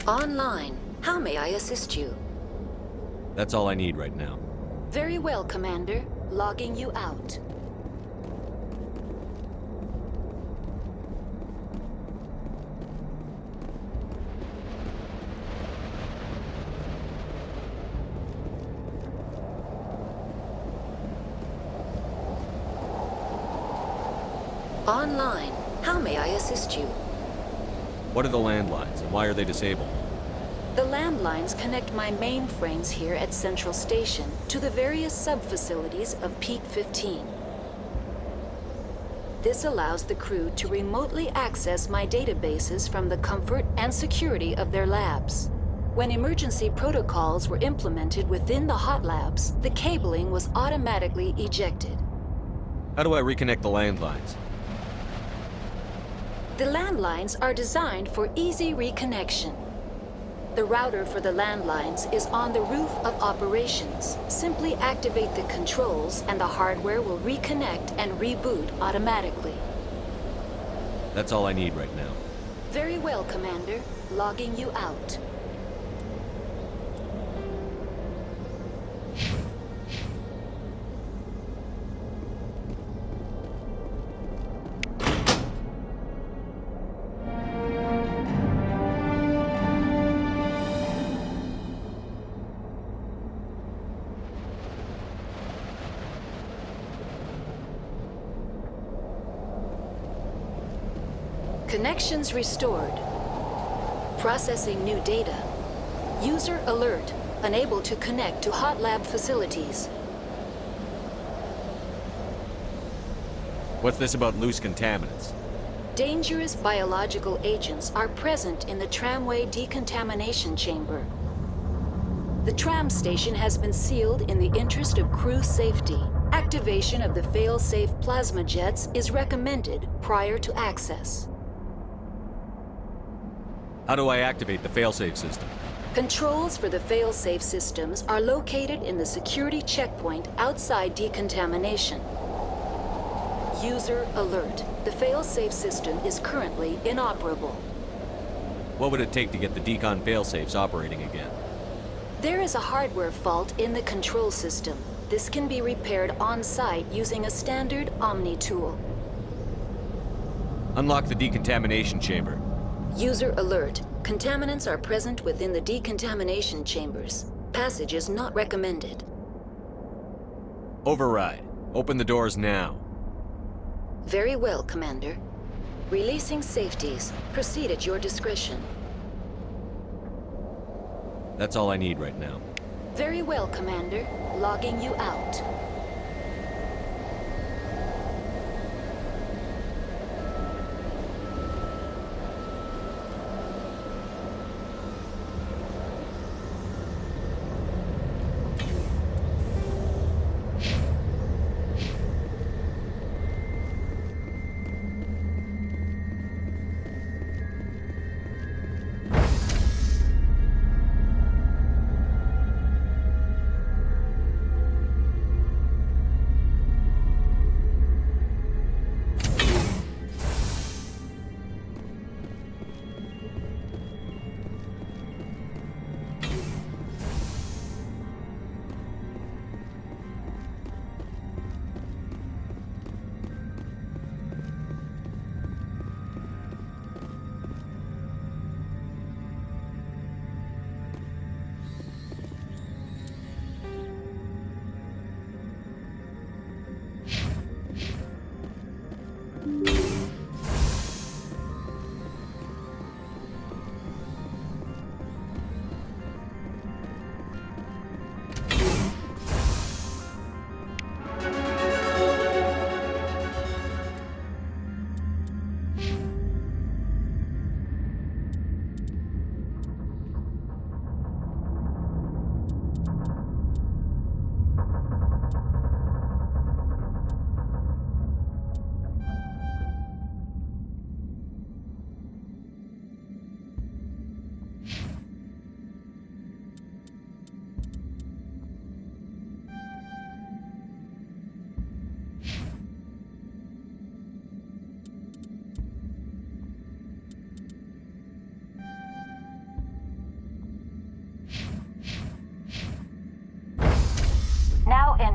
Online. How may I assist you? That's all I need right now. Very well, Commander. Logging you out. Online. How may I assist you? What are the landlines, and why are they disabled? The landlines connect my mainframes here at Central Station to the various sub-facilities of Peak 15. This allows the crew to remotely access my databases from the comfort and security of their labs. When emergency protocols were implemented within the hot labs, the cabling was automatically ejected. How do I reconnect the landlines? The landlines are designed for easy reconnection. The router for the landlines is on the roof of operations. Simply activate the controls and the hardware will reconnect and reboot automatically. That's all I need right now. Very well, Commander. Logging you out. Connections restored. Processing new data. User alert. Unable to connect to hot lab facilities. What's this about loose contaminants? Dangerous biological agents are present in the tramway decontamination chamber. The tram station has been sealed in the interest of crew safety. Activation of the fail-safe plasma jets is recommended prior to access. How do I activate the failsafe system? Controls for the fail-safe systems are located in the security checkpoint outside decontamination. User alert. The fail-safe system is currently inoperable. What would it take to get the decon failsafes operating again? There is a hardware fault in the control system. This can be repaired on-site using a standard Omni tool. Unlock the decontamination chamber. User alert. Contaminants are present within the decontamination chambers. Passage is not recommended. Override. Open the doors now. Very well, Commander. Releasing safeties. Proceed at your discretion. That's all I need right now. Very well, Commander. Logging you out.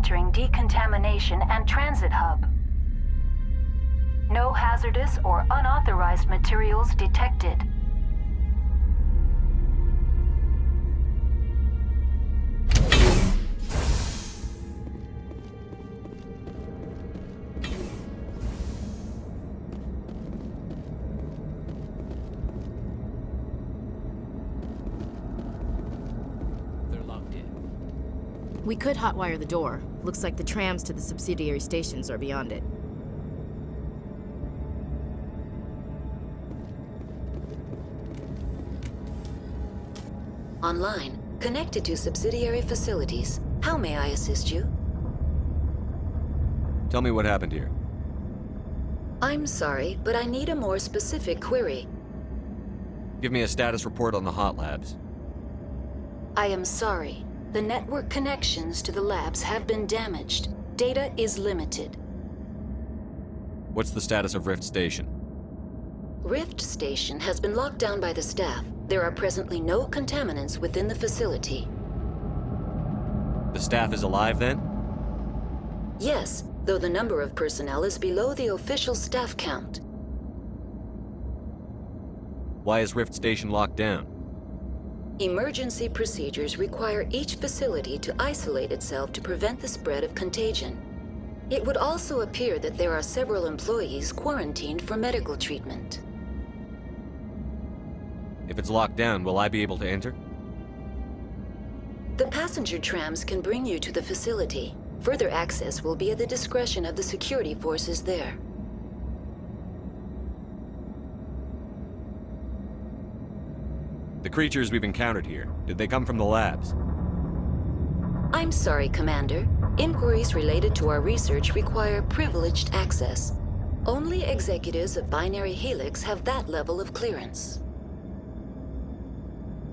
entering decontamination and transit hub. No hazardous or unauthorized materials detected. We could hotwire the door. Looks like the trams to the subsidiary stations are beyond it. Online, connected to subsidiary facilities. How may I assist you? Tell me what happened here. I'm sorry, but I need a more specific query. Give me a status report on the hot labs. I am sorry. The network connections to the labs have been damaged. Data is limited. What's the status of Rift Station? Rift Station has been locked down by the staff. There are presently no contaminants within the facility. The staff is alive then? Yes, though the number of personnel is below the official staff count. Why is Rift Station locked down? Emergency procedures require each facility to isolate itself to prevent the spread of contagion. It would also appear that there are several employees quarantined for medical treatment. If it's locked down, will I be able to enter? The passenger trams can bring you to the facility. Further access will be at the discretion of the security forces there. The creatures we've encountered here, did they come from the labs? I'm sorry, Commander. Inquiries related to our research require privileged access. Only executives of Binary Helix have that level of clearance.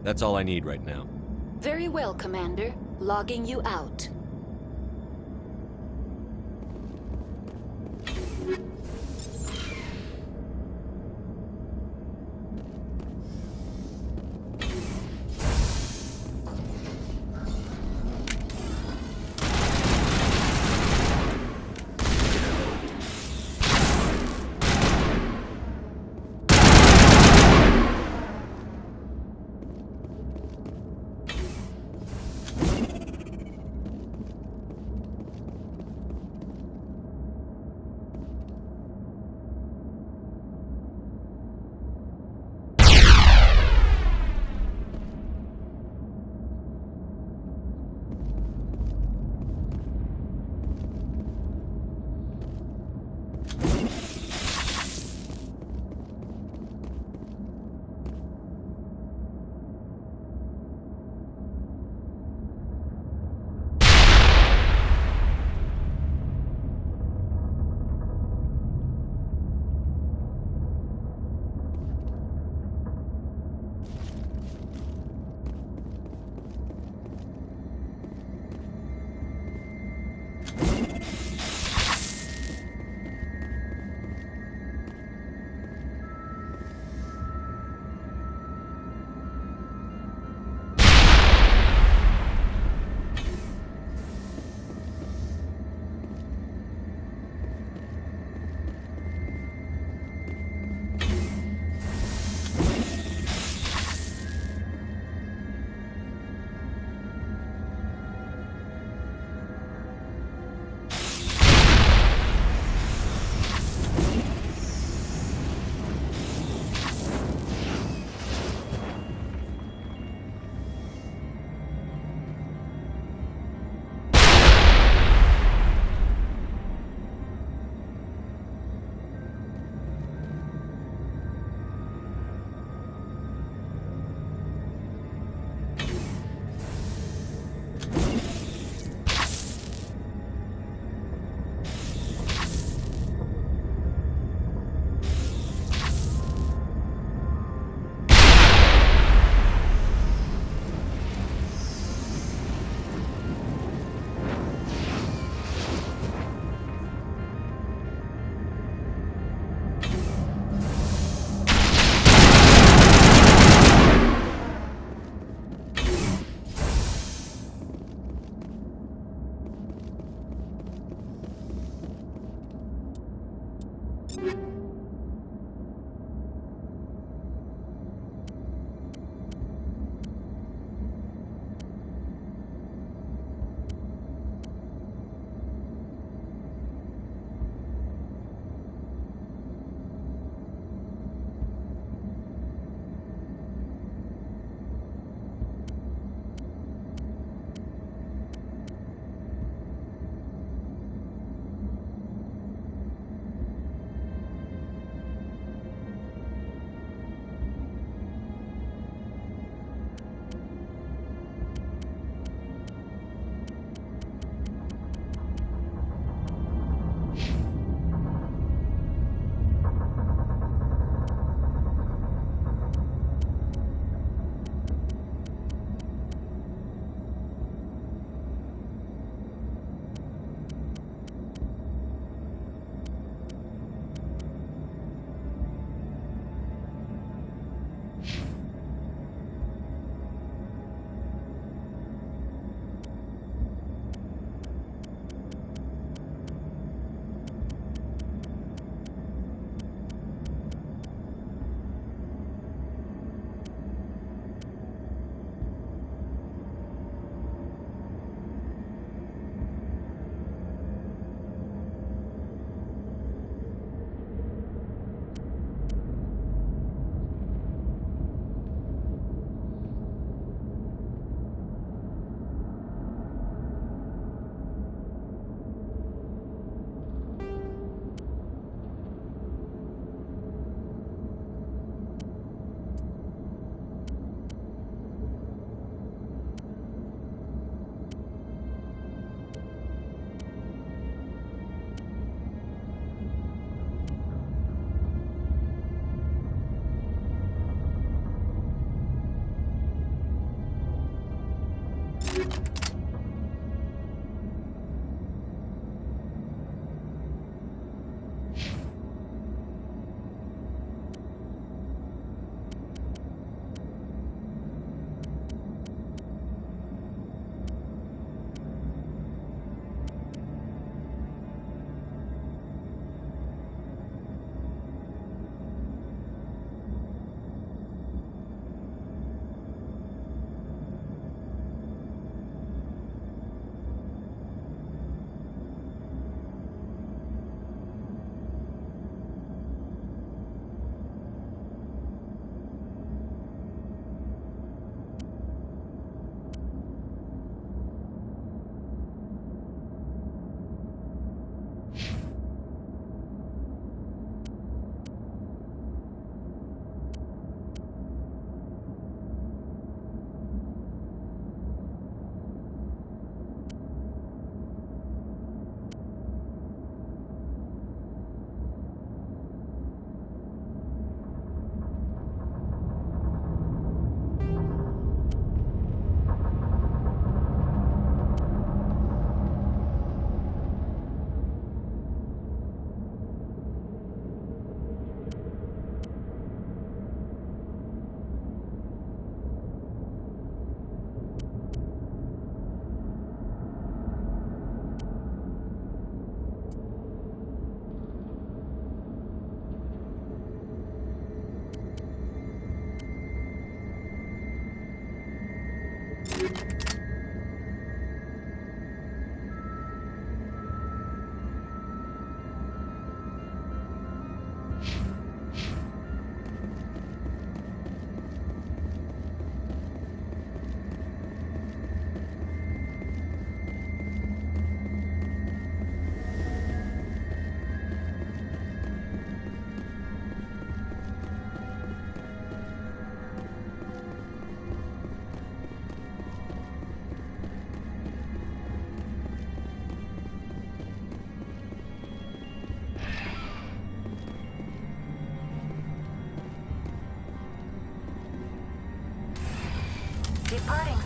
That's all I need right now. Very well, Commander. Logging you out.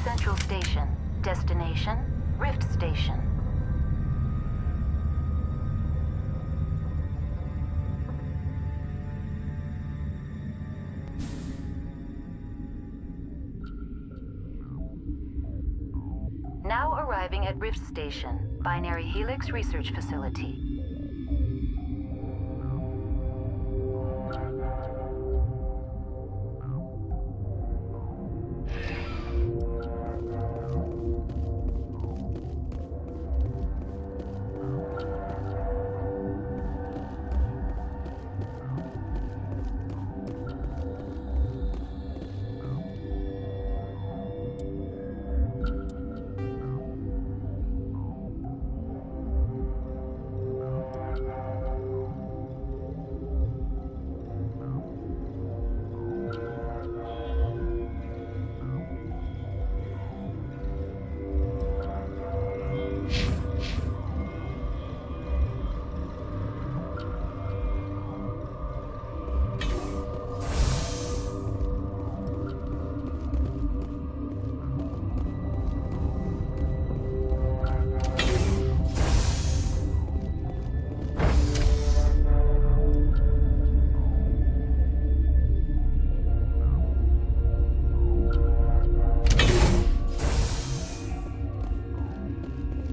Central Station. Destination, Rift Station. Now arriving at Rift Station, Binary Helix Research Facility.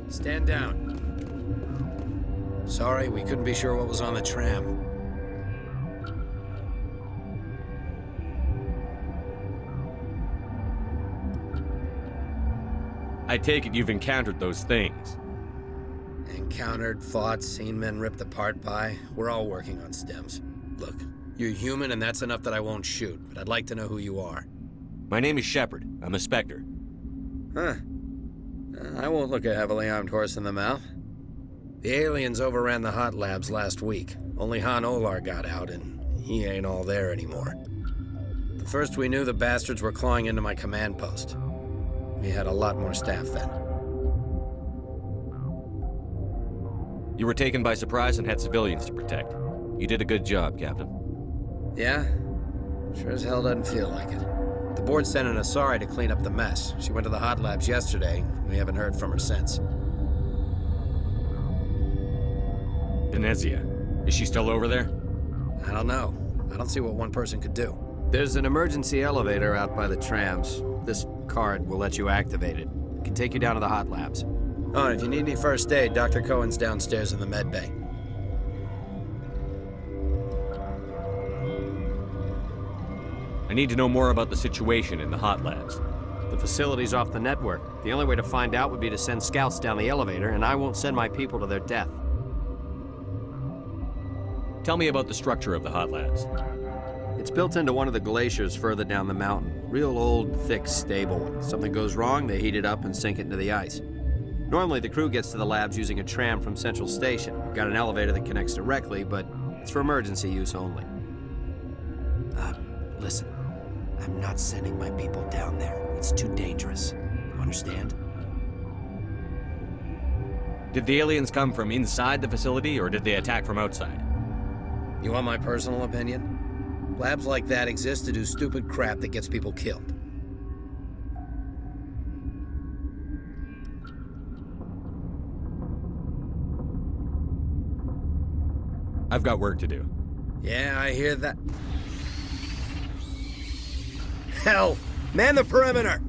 Stand down. Sorry, we couldn't be sure what was on the tram. I take it you've encountered those things. Encountered, fought, seen men ripped apart by. We're all working on stems. Look, you're human and that's enough that I won't shoot, but I'd like to know who you are. My name is Shepard. I'm a Spectre. Huh. I won't look a heavily armed horse in the mouth. The aliens overran the hot labs last week. Only Han Olar got out, and he ain't all there anymore. The first we knew, the bastards were clawing into my command post. We had a lot more staff then. You were taken by surprise and had civilians to protect. You did a good job, Captain. Yeah? Sure as hell doesn't feel like it. The board sent an Asari to clean up the mess. She went to the hot labs yesterday. We haven't heard from her since. Venezia. Is she still over there? I don't know. I don't see what one person could do. There's an emergency elevator out by the trams. This card will let you activate it. It can take you down to the hot labs. Oh, and if you need any first aid, Dr. Cohen's downstairs in the med bay. I need to know more about the situation in the hot labs. The facility's off the network. The only way to find out would be to send scouts down the elevator, and I won't send my people to their death. Tell me about the structure of the hot labs. It's built into one of the glaciers further down the mountain. Real old, thick, stable. When something goes wrong, they heat it up and sink it into the ice. Normally, the crew gets to the labs using a tram from Central Station. We've got an elevator that connects directly, but it's for emergency use only. Listen. I'm not sending my people down there. It's too dangerous. You understand? Did the aliens come from inside the facility, or did they attack from outside? You want my personal opinion? Labs like that exist to do stupid crap that gets people killed. I've got work to do. Yeah, I hear that. Hell! Man the perimeter!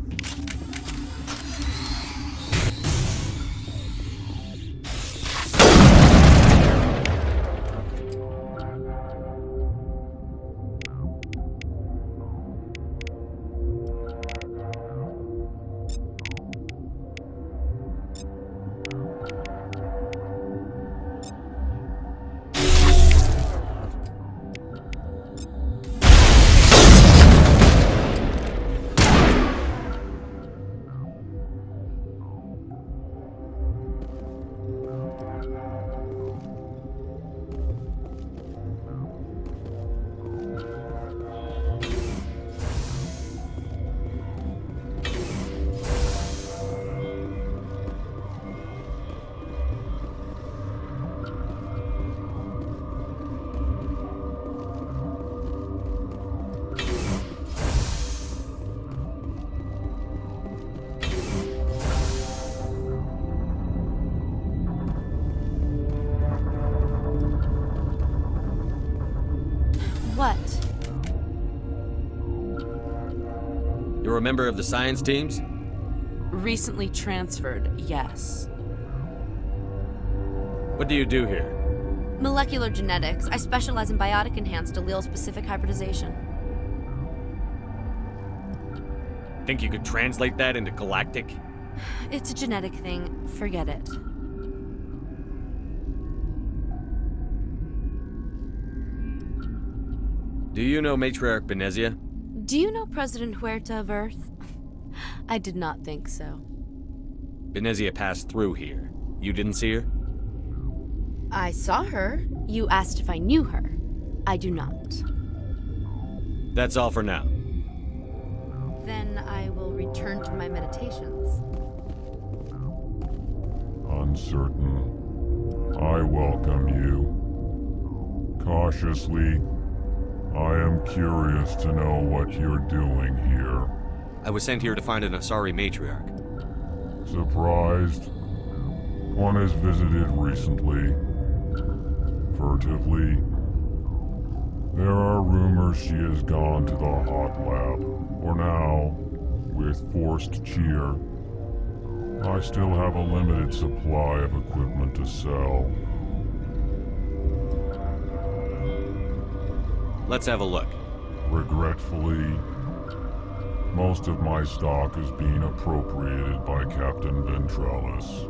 member of the science teams? Recently transferred, yes. What do you do here? Molecular genetics. I specialize in biotic-enhanced allele-specific hybridization. Think you could translate that into galactic? It's a genetic thing. Forget it. Do you know Matriarch Benezia? Do you know President Huerta of Earth? I did not think so. Benezia passed through here. You didn't see her? I saw her. You asked if I knew her. I do not. That's all for now. Then I will return to my meditations. Uncertain. I welcome you. Cautiously, I am curious to know what you're doing here. I was sent here to find an Asari matriarch. Surprised? One has visited recently. Furtively. There are rumors she has gone to the hot lab. For now, with forced cheer, I still have a limited supply of equipment to sell. Let's have a look. Regretfully, most of my stock is being appropriated by Captain Ventralis.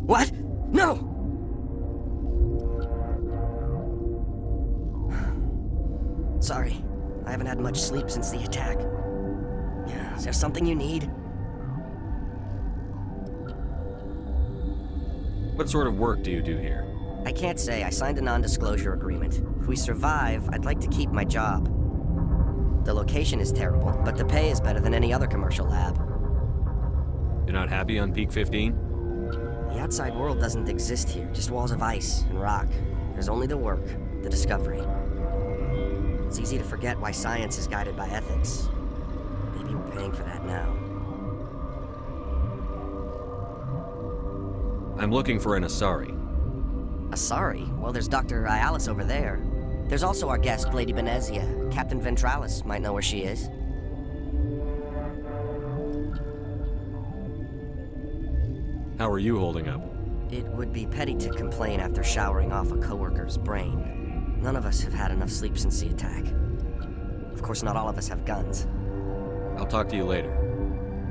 What? No! Sorry, I haven't had much sleep since the attack. Is there something you need? What sort of work do you do here? I can't say. I signed a non-disclosure agreement. If we survive, I'd like to keep my job. The location is terrible, but the pay is better than any other commercial lab. You're not happy on Peak 15? The outside world doesn't exist here, just walls of ice and rock. There's only the work, the discovery. It's easy to forget why science is guided by ethics. Maybe we're paying for that now. I'm looking for an Asari. Asari? Well, there's Dr. Ialis over there. There's also our guest, Lady Benezia. Captain Ventralis might know where she is. How are you holding up? It would be petty to complain after showering off a coworker's brain. None of us have had enough sleep since the attack. Of course, not all of us have guns. I'll talk to you later.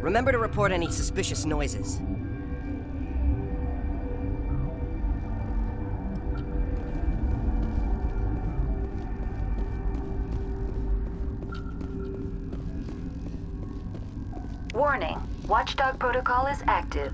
Remember to report any suspicious noises. Warning. Watchdog protocol is active.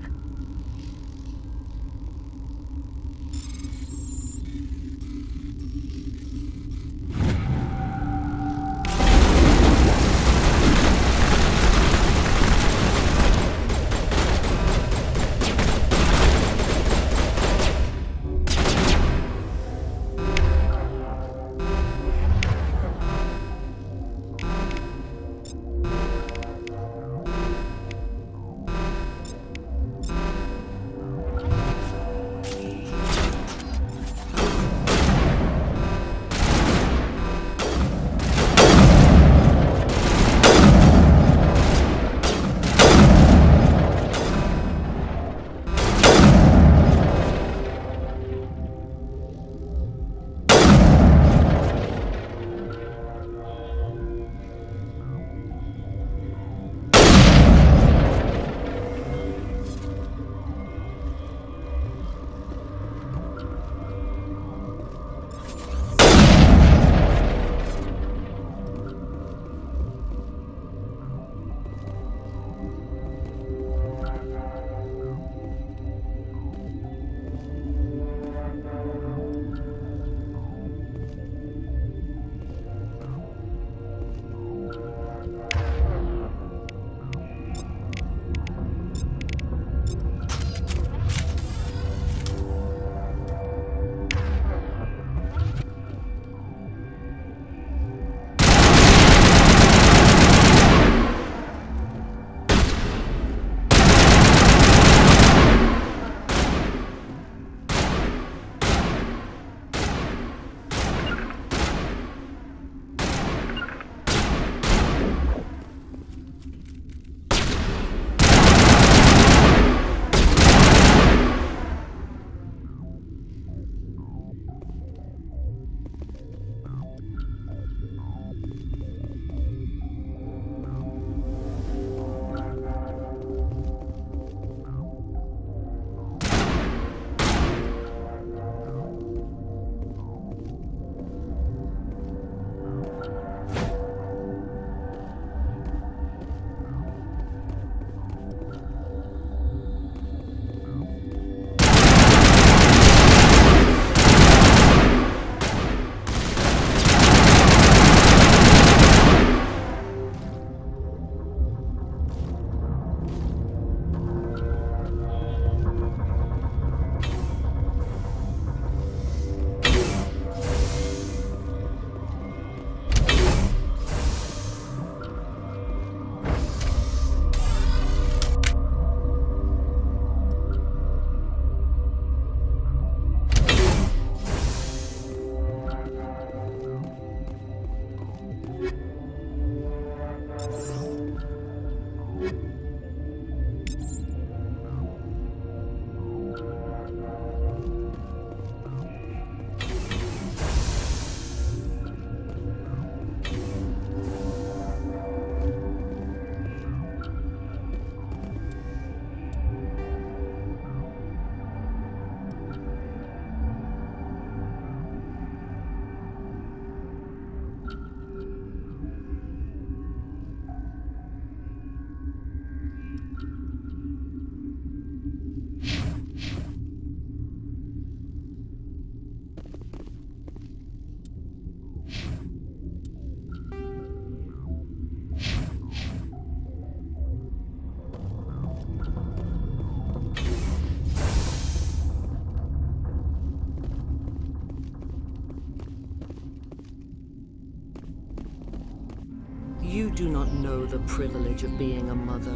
You do not know the privilege of being a mother.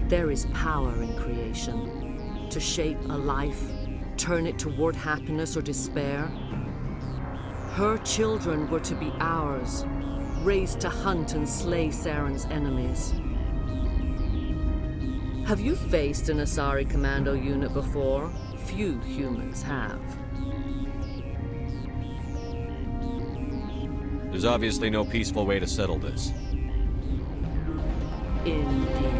There is power in creation. To shape a life, turn it toward happiness or despair. Her children were to be ours, raised to hunt and slay Saren's enemies. Have you faced an Asari commando unit before? Few humans have. There's obviously no peaceful way to settle this. Indeed.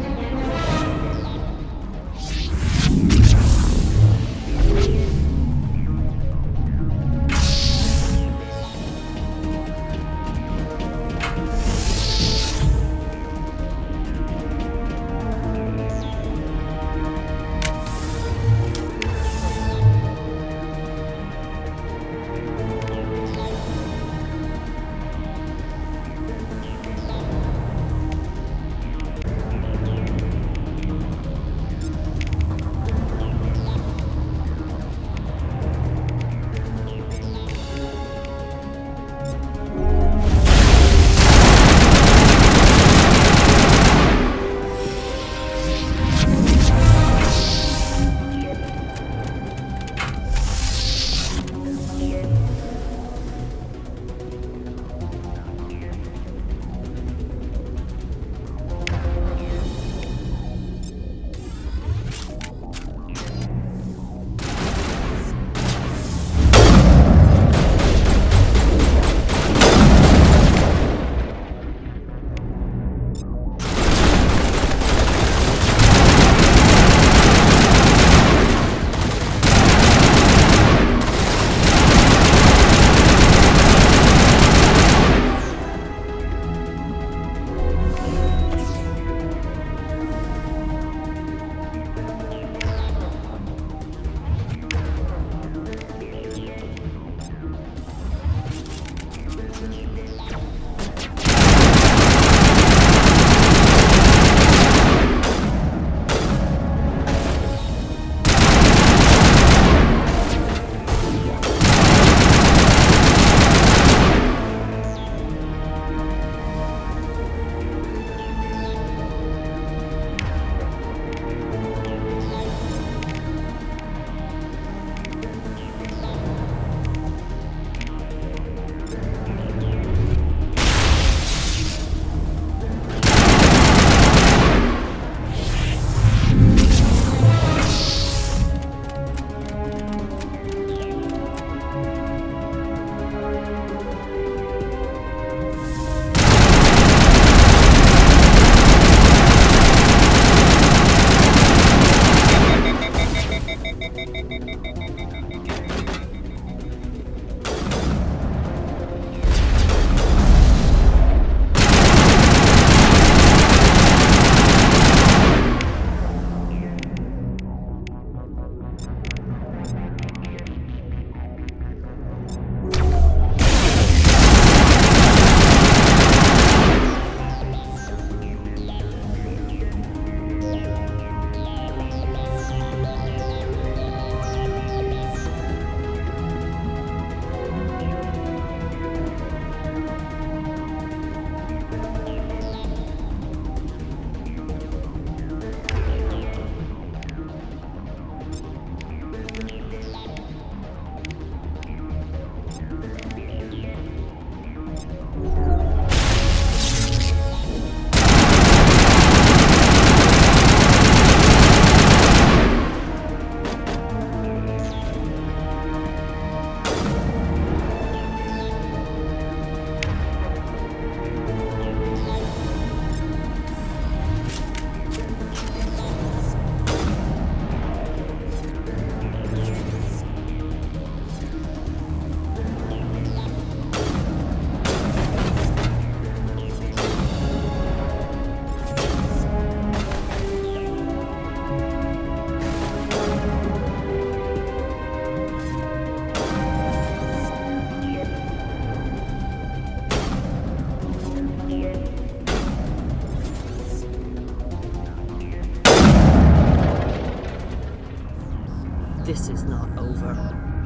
This is not over.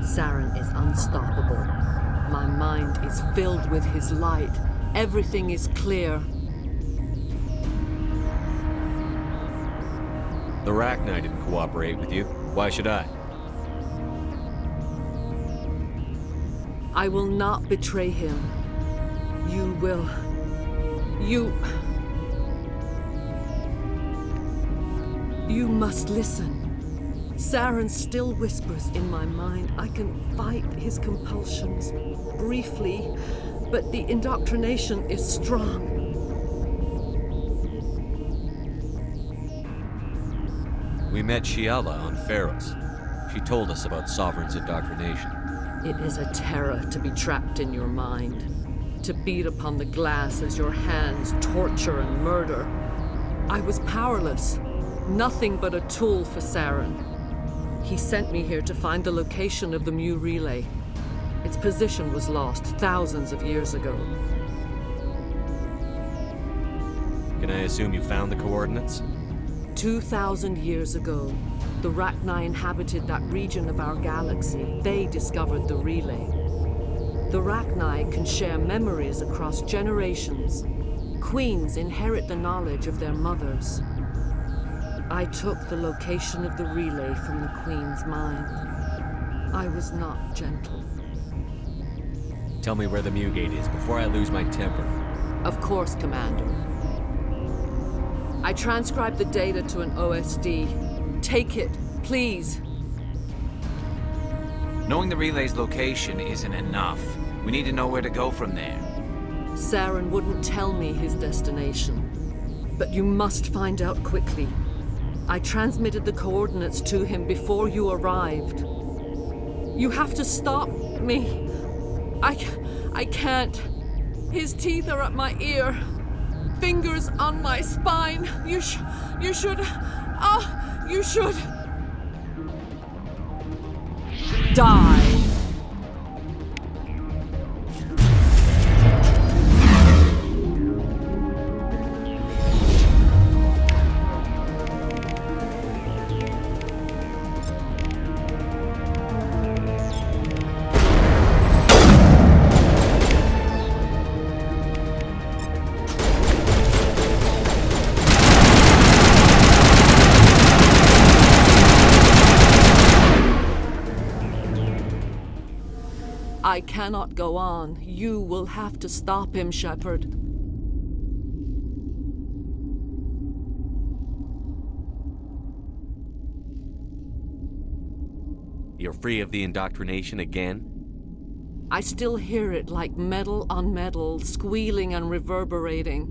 Saren is unstoppable. My mind is filled with his light. Everything is clear. The Rachni didn't cooperate with you. Why should I? I will not betray him. You will. You must listen. Saren still whispers in my mind. I can fight his compulsions, briefly, but the indoctrination is strong. We met Shiala on Pharos. She told us about Sovereign's indoctrination. It is a terror to be trapped in your mind, to beat upon the glass as your hands torture and murder. I was powerless, nothing but a tool for Saren. He sent me here to find the location of the Mu relay. Its position was lost thousands of years ago. Can I assume you found the coordinates? 2,000 years ago, the Rachni inhabited that region of our galaxy. They discovered the relay. The Rachni can share memories across generations. Queens inherit the knowledge of their mothers. I took the location of the relay from the Queen's mind. I was not gentle. Tell me where the Mu Gate is before I lose my temper. Of course, Commander. I transcribed the data to an OSD. Take it, please. Knowing the relay's location isn't enough. We need to know where to go from there. Saren wouldn't tell me his destination. But you must find out quickly. I transmitted the coordinates to him before you arrived. You have to stop me. I can't. His teeth are at my ear. Fingers on my spine. You should. You should. Die. I cannot go on. You will have to stop him, Shepard. You're free of the indoctrination again? I still hear it like metal on metal, squealing and reverberating.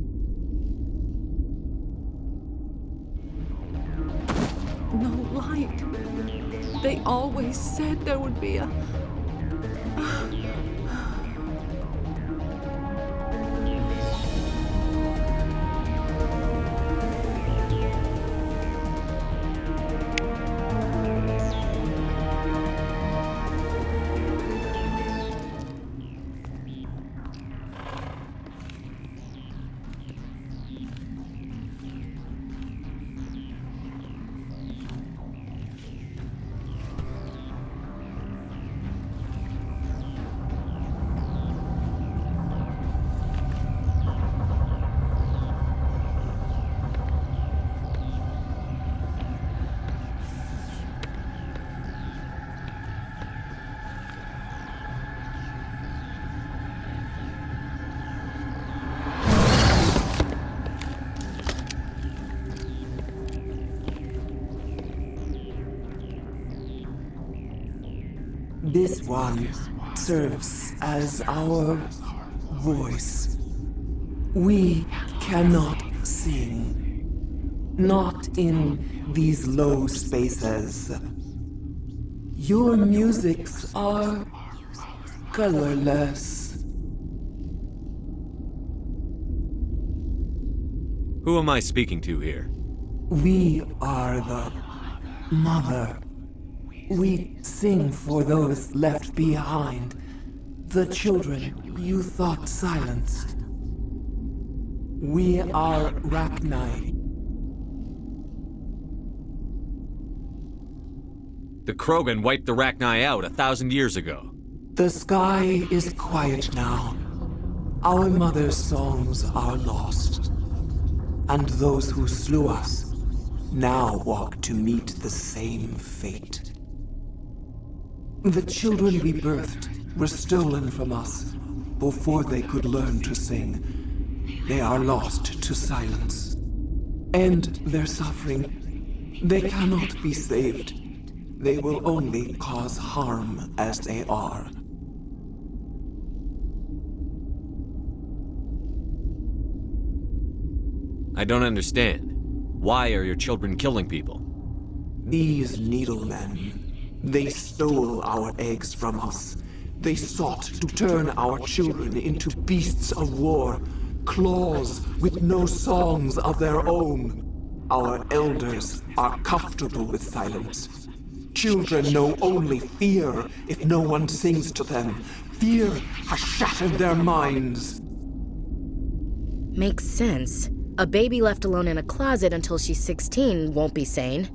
No light. They always said there would be a... This one serves as our voice. We cannot sing. Not in these low spaces. Your musics are colorless. Who am I speaking to here? We are the Mother. We sing for those left behind, the children you thought silenced. We are Rachni. The Krogan wiped the Rachni out 1,000 years ago. The sky is quiet now. Our mother's songs are lost. And those who slew us now walk to meet the same fate. The children we birthed were stolen from us before they could learn to sing. They are lost to silence. And their suffering, they cannot be saved. They will only cause harm as they are. I don't understand. Why are your children killing people? These needlemen, they stole our eggs from us. They sought to turn our children into beasts of war, claws with no songs of their own. Our elders are comfortable with silence. Children know only fear if no one sings to them. Fear has shattered their minds. Makes sense. A baby left alone in a closet until she's 16 won't be sane.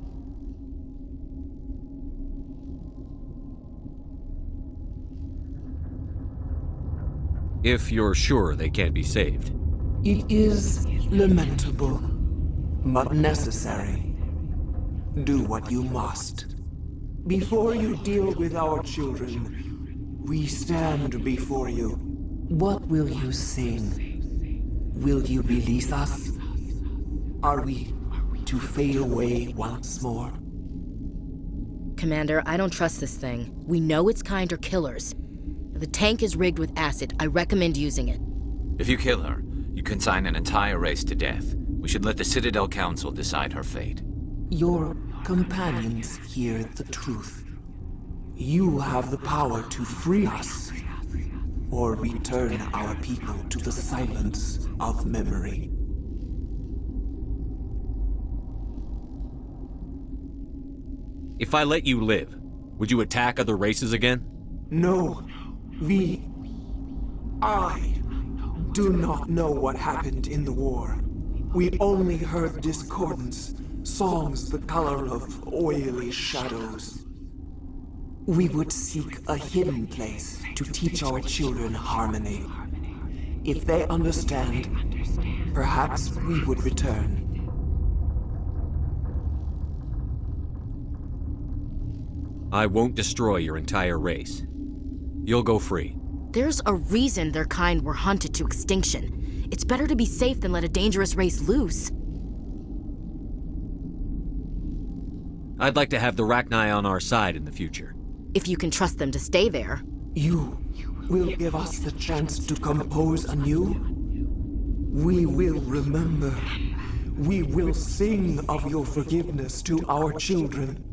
If you're sure they can't be saved. It is lamentable, but necessary. Do what you must. Before you deal with our children, we stand before you. What will you sing? Will you release us? Are we to fade away once more? Commander, I don't trust this thing. We know its kind are killers. The tank is rigged with acid. I recommend using it. If you kill her, you consign an entire race to death. We should let the Citadel Council decide her fate. Your companions hear the truth. You have the power to free us, or return our people to the silence of memory. If I let you live, would you attack other races again? No, I do not know what happened in the war. We only heard discordance, songs the color of oily shadows. We would seek a hidden place to teach our children harmony. If they understand, perhaps we would return. I won't destroy your entire race. You'll go free. There's a reason their kind were hunted to extinction. It's better to be safe than let a dangerous race loose. I'd like to have the Rachni on our side in the future. If you can trust them to stay there. You will give us the chance to compose anew? We will remember. We will sing of your forgiveness to our children.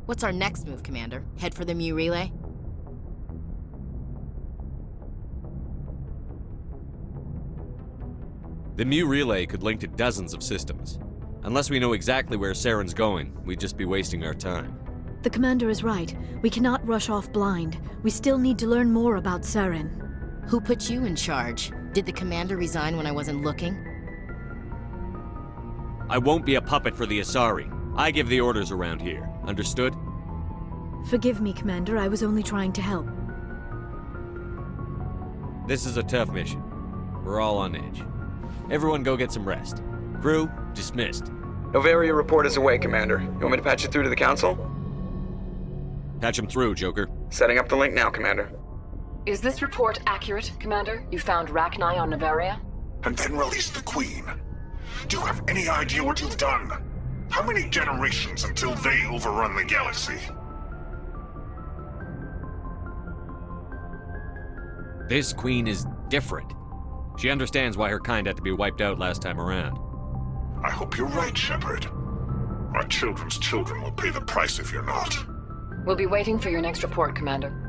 What's our next move, Commander? Head for the Mu relay? The Mu relay could link to dozens of systems. Unless we know exactly where Saren's going, we'd just be wasting our time. The Commander is right. We cannot rush off blind. We still need to learn more about Saren. Who put you in charge? Did the Commander resign when I wasn't looking? I won't be a puppet for the Asari. I give the orders around here. Understood? Forgive me, Commander. I was only trying to help. This is a tough mission. We're all on edge. Everyone go get some rest. Crew, dismissed. Noveria report is away, Commander. You want me to patch it through to the Council? Patch him through, Joker. Setting up the link now, Commander. Is this report accurate, Commander? You found Rachni on Noveria? And then released the Queen. Do you have any idea what you've done? How many generations until they overrun the galaxy? This Queen is different. She understands why her kind had to be wiped out last time around. I hope you're right, Shepard. Our children's children will pay the price if you're not. We'll be waiting for your next report, Commander.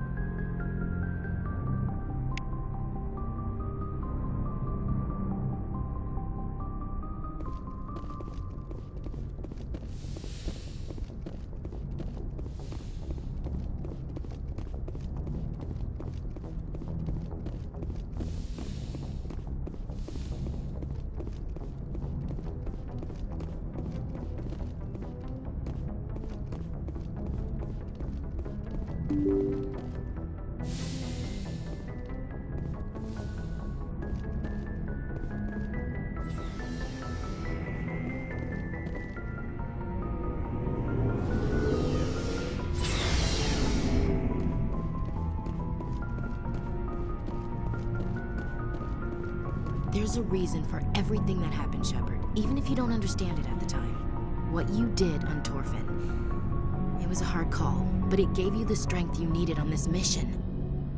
There's a reason for everything that happened, Shepard, even if you don't understand it at the time. What you did on Torfin. It was a hard call, but it gave you the strength you needed on this mission.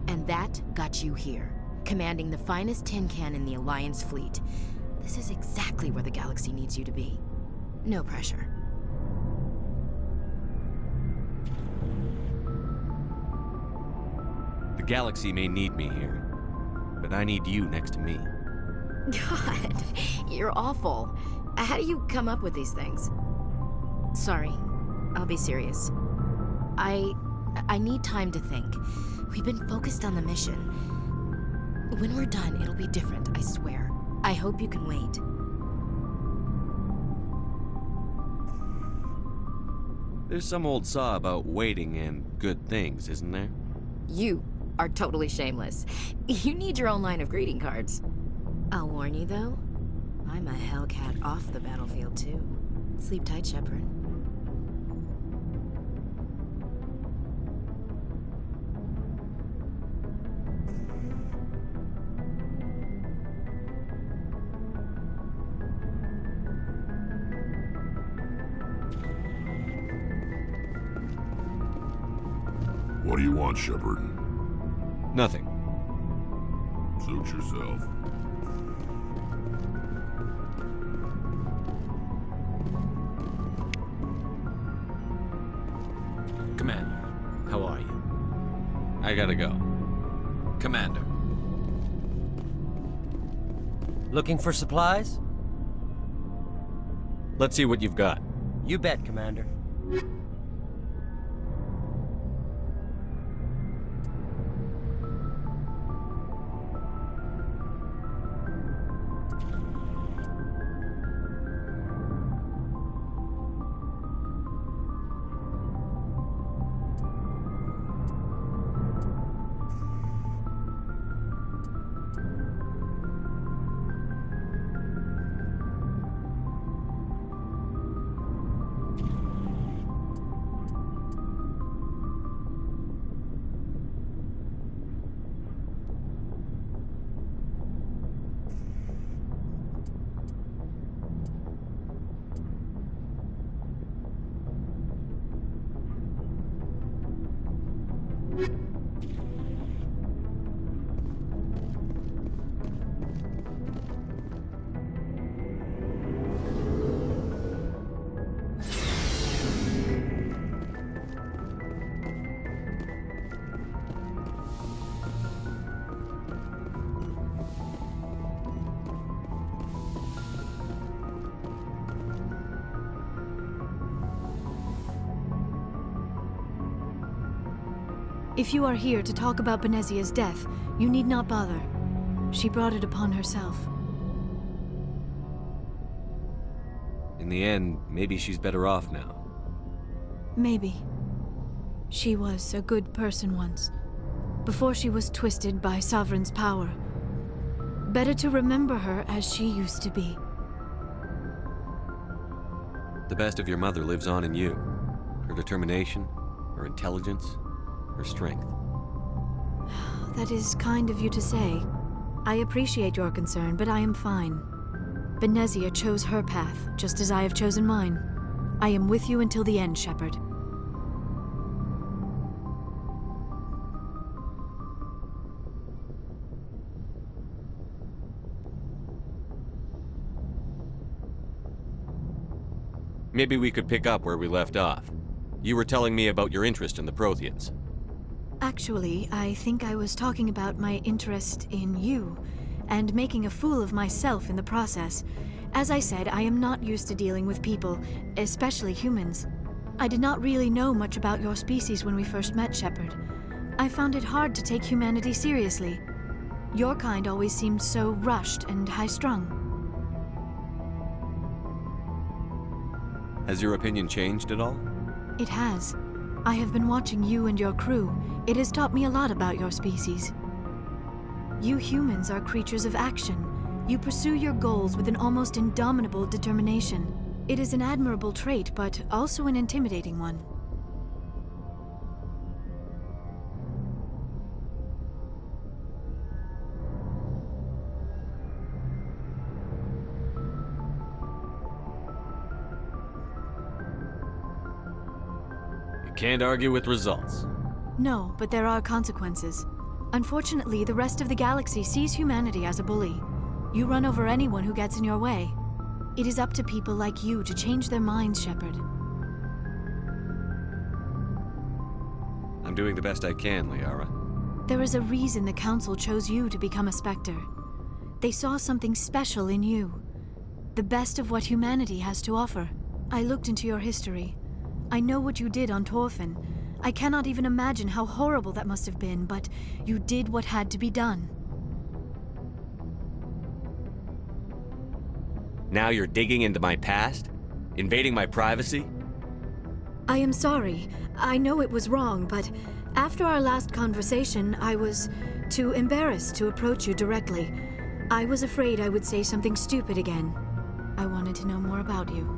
And that got you here, commanding the finest tin can in the Alliance fleet. This is exactly where the galaxy needs you to be. No pressure. The galaxy may need me here, but I need you next to me. God, you're awful. How do you come up with these things? Sorry, I'll be serious. I need time to think. We've been focused on the mission. When we're done, it'll be different, I swear. I hope you can wait. There's some old saw about waiting and good things, isn't there? You are totally shameless. You need your own line of greeting cards. I'll warn you, though. I'm a Hellcat off the battlefield, too. Sleep tight, Shepard. What do you want, Shepard? Nothing. Suit yourself. Commander, how are you? I gotta go. Commander. Looking for supplies? Let's see what you've got. You bet, Commander. If you are here to talk about Benezia's death, you need not bother. She brought it upon herself. In the end, maybe she's better off now. Maybe. She was a good person once, before she was twisted by Sovereign's power. Better to remember her as she used to be. The best of your mother lives on in you. Her determination, her intelligence, her strength. That is kind of you to say. I appreciate your concern, but I am fine. Benezia chose her path, just as I have chosen mine. I am with you until the end, Shepard. Maybe we could pick up where we left off. You were telling me about your interest in the Protheans. Actually, I think I was talking about my interest in you, and making a fool of myself in the process. As I said, I am not used to dealing with people, especially humans. I did not really know much about your species when we first met, Shepard. I found it hard to take humanity seriously. Your kind always seemed so rushed and high-strung. Has your opinion changed at all? It has. I have been watching you and your crew. It has taught me a lot about your species. You humans are creatures of action. You pursue your goals with an almost indomitable determination. It is an admirable trait, but also an intimidating one. Can't argue with results. No, but there are consequences. Unfortunately, the rest of the galaxy sees humanity as a bully. You run over anyone who gets in your way. It is up to people like you to change their minds, Shepard. I'm doing the best I can, Liara. There is a reason the Council chose you to become a Spectre. They saw something special in you. The best of what humanity has to offer. I looked into your history. I know what you did on Torfin. I cannot even imagine how horrible that must have been, but you did what had to be done. Now you're digging into my past? Invading my privacy? I am sorry. I know it was wrong, but after our last conversation, I was too embarrassed to approach you directly. I was afraid I would say something stupid again. I wanted to know more about you.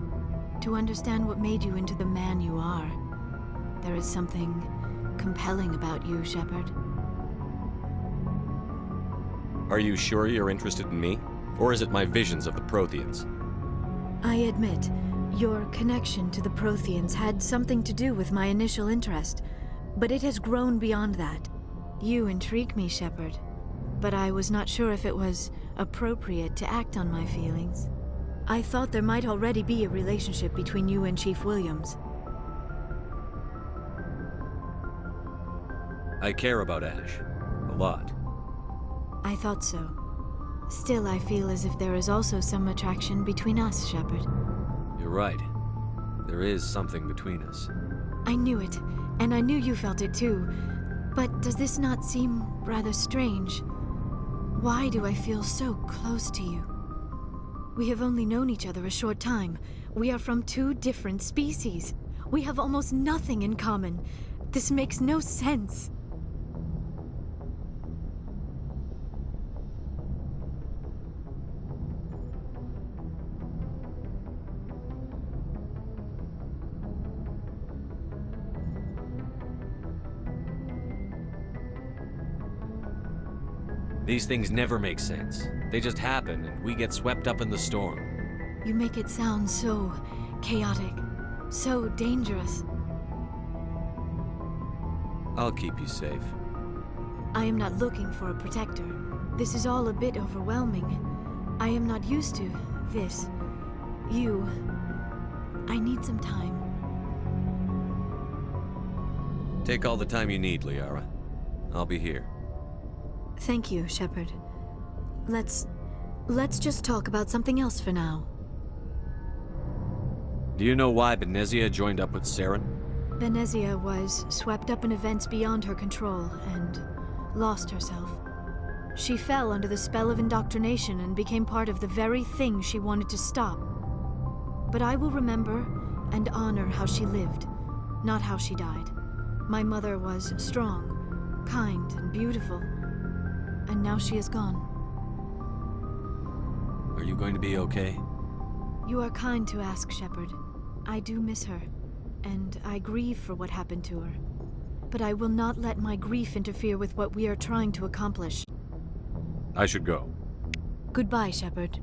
To understand what made you into the man you are. There is something compelling about you, Shepard. Are you sure you're interested in me? Or is it my visions of the Protheans? I admit, your connection to the Protheans had something to do with my initial interest, but it has grown beyond that. You intrigue me, Shepard, but I was not sure if it was appropriate to act on my feelings. I thought there might already be a relationship between you and Chief Williams. I care about Ash. A lot. I thought so. Still, I feel as if there is also some attraction between us, Shepard. You're right. There is something between us. I knew it, and I knew you felt it too. But does this not seem rather strange? Why do I feel so close to you? We have only known each other a short time. We are from two different species. We have almost nothing in common. This makes no sense. These things never make sense. They just happen, and we get swept up in the storm. You make it sound so chaotic, so dangerous. I'll keep you safe. I am not looking for a protector. This is all a bit overwhelming. I am not used to this. You. I need some time. Take all the time you need, Liara. I'll be here. Thank you, Shepard. Let's just talk about something else for now. Do you know why Benezia joined up with Saren? Benezia was swept up in events beyond her control and lost herself. She fell under the spell of indoctrination and became part of the very thing she wanted to stop. But I will remember and honor how she lived, not how she died. My mother was strong, kind, and beautiful, and now she is gone. Are you going to be okay? You are kind to ask, Shepard. I do miss her, and I grieve for what happened to her. But I will not let my grief interfere with what we are trying to accomplish. I should go. Goodbye, Shepard.